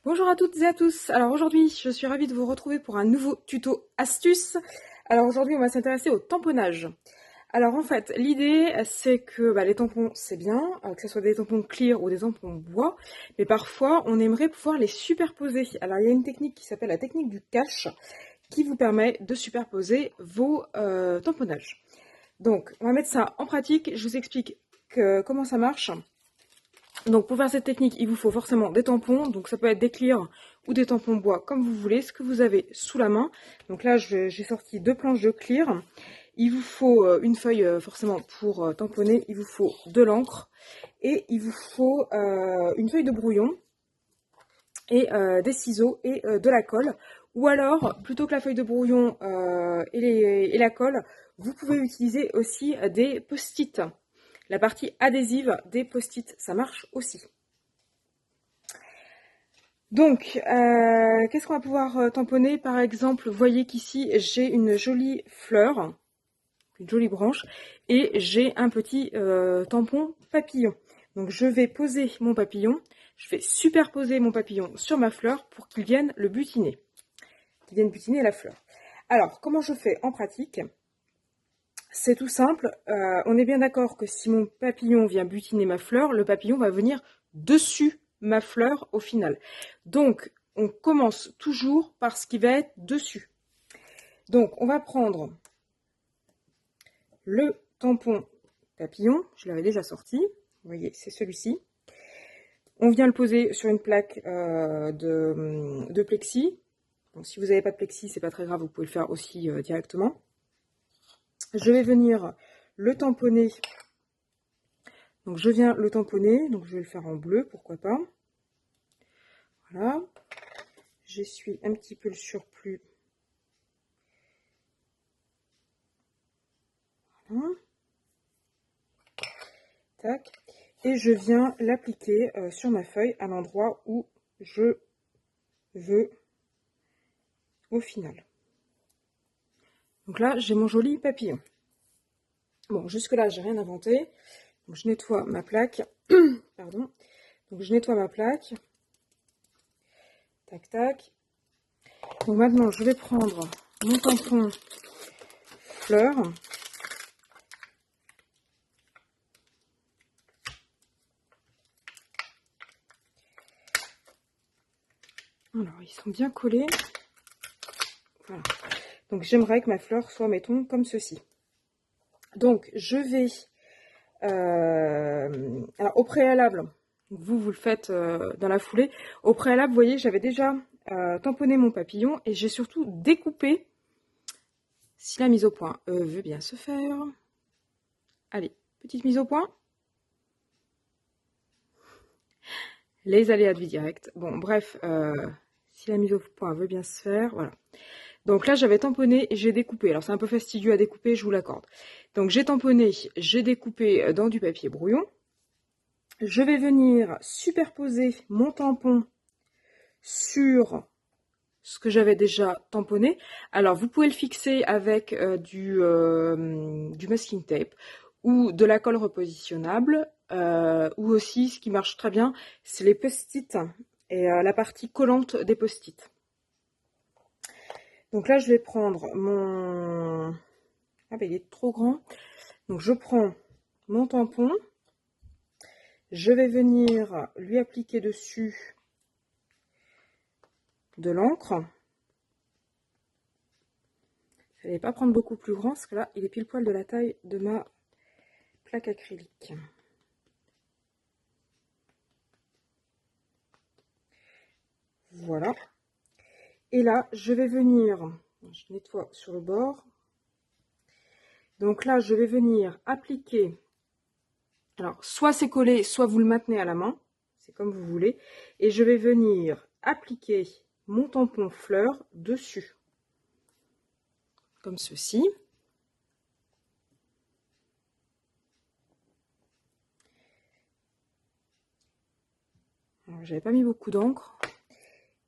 Bonjour à toutes et à tous. Alors aujourd'hui, je suis ravie de vous retrouver pour un nouveau tuto astuce. Alors aujourd'hui, on va s'intéresser au tamponnage. Alors en fait, l'idée, c'est que les tampons, c'est bien, que ce soit des tampons clear ou des tampons bois, mais parfois, on aimerait pouvoir les superposer. Alors il y a une technique qui s'appelle la technique du cache, qui vous permet de superposer vos tamponnages. Donc, on va mettre ça en pratique. Je vous explique comment ça marche. Donc pour faire cette technique, il vous faut forcément des tampons, donc ça peut être des clear ou des tampons bois comme vous voulez, ce que vous avez sous la main. Donc là j'ai sorti 2 planches de clear. Il vous faut une feuille forcément pour tamponner, il vous faut de l'encre et il vous faut une feuille de brouillon et des ciseaux et de la colle. Ou alors, plutôt que la feuille de brouillon et la colle, vous pouvez utiliser aussi des post-it. La partie adhésive des post-it, ça marche aussi. Donc, qu'est-ce qu'on va pouvoir tamponner? Par exemple, vous voyez qu'ici, j'ai une jolie fleur, une jolie branche, et j'ai un petit tampon papillon. Donc, je vais poser mon papillon, je vais superposer mon papillon sur ma fleur pour qu'il vienne le butiner, qu'il vienne butiner la fleur. Alors, comment je fais en pratique? C'est tout simple, on est bien d'accord que si mon papillon vient butiner ma fleur, le papillon va venir dessus ma fleur au final. Donc, on commence toujours par ce qui va être dessus. Donc, on va prendre le tampon papillon, je l'avais déjà sorti, vous voyez, c'est celui-ci. On vient le poser sur une plaque de plexi. Bon, si vous n'avez pas de plexi, c'est pas très grave, vous pouvez le faire aussi directement. Je vais venir le tamponner. Donc je viens le tamponner, donc je vais le faire en bleu, pourquoi pas. Voilà. J'essuie un petit peu le surplus. Voilà. Tac. Et je viens l'appliquer sur ma feuille à l'endroit où je veux au final. Donc là, j'ai mon joli papillon. Bon, jusque-là, j'ai rien inventé. Donc je nettoie ma plaque. Pardon. Donc je nettoie ma plaque. Tac, tac. Donc maintenant, je vais prendre mon tampon fleur. Alors, ils sont bien collés. Voilà. Donc j'aimerais que ma fleur soit, mettons, comme ceci. Donc je vais, alors au préalable, vous le faites dans la foulée, au préalable, vous voyez, j'avais déjà tamponné mon papillon et j'ai surtout découpé, si la mise au point veut bien se faire. Allez, petite mise au point. Les aléas de vie directe. Bon, bref, si la mise au point veut bien se faire, voilà. Donc là, j'avais tamponné et j'ai découpé. Alors, c'est un peu fastidieux à découper, je vous l'accorde. Donc, j'ai tamponné, j'ai découpé dans du papier brouillon. Je vais venir superposer mon tampon sur ce que j'avais déjà tamponné. Alors, vous pouvez le fixer avec du masking tape ou de la colle repositionnable. Ou aussi, ce qui marche très bien, c'est les post-it et la partie collante des post-it. Donc là, je vais prendre mon... Ah ben, il est trop grand. Donc je prends mon tampon. Je vais venir lui appliquer dessus de l'encre. Je n'allais pas prendre beaucoup plus grand, parce que là, il est pile poil de la taille de ma plaque acrylique. Voilà. Et là, je vais venir... Je nettoie sur le bord. Donc là, je vais venir appliquer... Alors, soit c'est collé, soit vous le maintenez à la main. C'est comme vous voulez. Et je vais venir appliquer mon tampon fleur dessus. Comme ceci. Alors, j'avais pas mis beaucoup d'encre.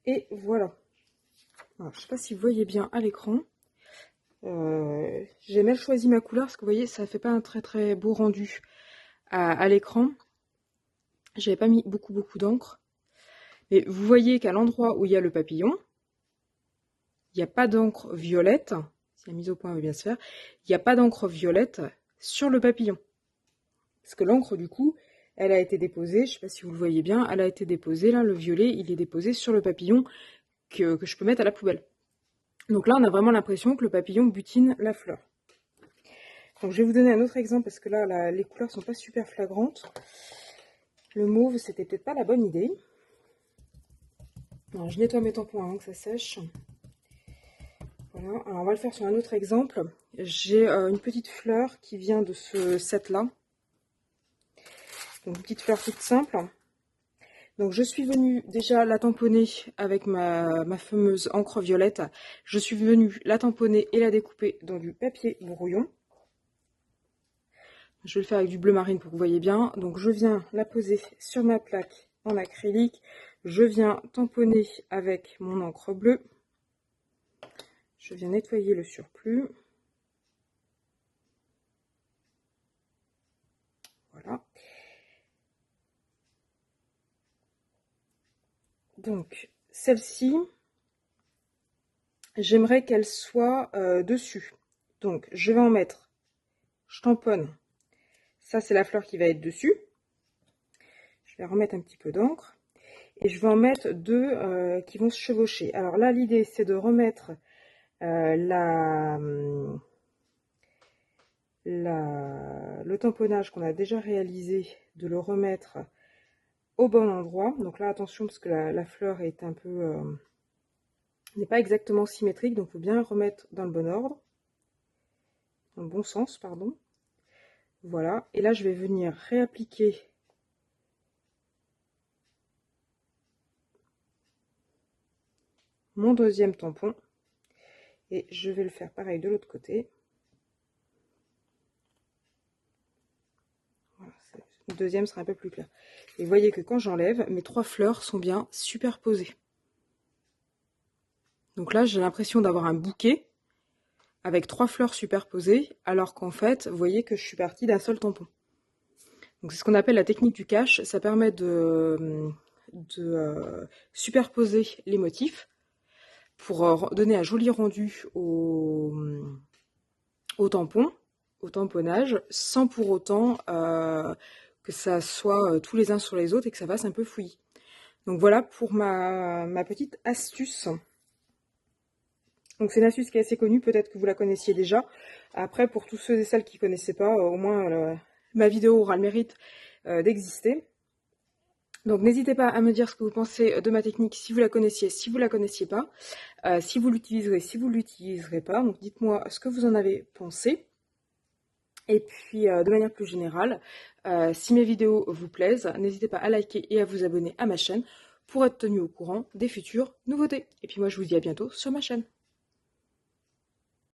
Et voilà. Alors, je ne sais pas si vous voyez bien à l'écran. J'ai mal choisi ma couleur parce que vous voyez, ça fait pas un très très beau rendu à l'écran. J'avais pas mis beaucoup d'encre. Mais vous voyez qu'à l'endroit où il y a le papillon, il n'y a pas d'encre violette. Si la mise au point veut bien se faire, il n'y a pas d'encre violette sur le papillon. Parce que l'encre, du coup, elle a été déposée, je ne sais pas si vous le voyez bien, elle a été déposée, là, le violet, il est déposé sur le papillon que je peux mettre à la poubelle. Donc là, on a vraiment l'impression que le papillon butine la fleur. Donc je vais vous donner un autre exemple, parce que là, les couleurs sont pas super flagrantes. Le mauve, c'était peut-être pas la bonne idée. Alors, je nettoie mes tampons avant que ça sèche. Voilà, alors on va le faire sur un autre exemple. J'ai une petite fleur qui vient de ce set-là. Donc une petite fleur toute simple. Donc je suis venue déjà la tamponner avec ma fameuse encre violette. Je suis venue la tamponner et la découper dans du papier brouillon. Je vais le faire avec du bleu marine pour que vous voyez bien. Donc je viens la poser sur ma plaque en acrylique. Je viens tamponner avec mon encre bleue. Je viens nettoyer le surplus. Voilà. Donc, celle-ci, j'aimerais qu'elle soit dessus. Donc, je vais en mettre, je tamponne. Ça, c'est la fleur qui va être dessus. Je vais remettre un petit peu d'encre. Et je vais en mettre deux qui vont se chevaucher. Alors là, l'idée, c'est de remettre le tamponnage qu'on a déjà réalisé, de le remettre au bon endroit. Donc là, attention, parce que la fleur est un peu... n'est pas exactement symétrique, donc il faut bien remettre dans le bon ordre. Dans le bon sens, pardon. Voilà, et là, je vais venir réappliquer mon deuxième tampon. Et je vais le faire pareil de l'autre côté. Voilà, le deuxième sera un peu plus clair. Et vous voyez que quand j'enlève, mes trois fleurs sont bien superposées. Donc là, j'ai l'impression d'avoir un bouquet avec trois fleurs superposées, alors qu'en fait, vous voyez que je suis partie d'un seul tampon. Donc c'est ce qu'on appelle la technique du cache. Ça permet de superposer les motifs pour donner un joli rendu au tampon, au tamponnage, sans pour autant que ça soit tous les uns sur les autres et que ça fasse un peu fouillis. Donc voilà pour ma petite astuce. Donc c'est une astuce qui est assez connue, peut-être que vous la connaissiez déjà. Après, pour tous ceux et celles qui ne connaissaient pas, au moins ma vidéo aura le mérite d'exister. Donc n'hésitez pas à me dire ce que vous pensez de ma technique, si vous la connaissiez, si vous la connaissiez pas, si vous l'utiliserez, si vous l'utiliserez pas. Donc dites-moi ce que vous en avez pensé. Et puis de manière plus générale, si mes vidéos vous plaisent, n'hésitez pas à liker et à vous abonner à ma chaîne pour être tenu au courant des futures nouveautés. Et puis moi je vous dis à bientôt sur ma chaîne.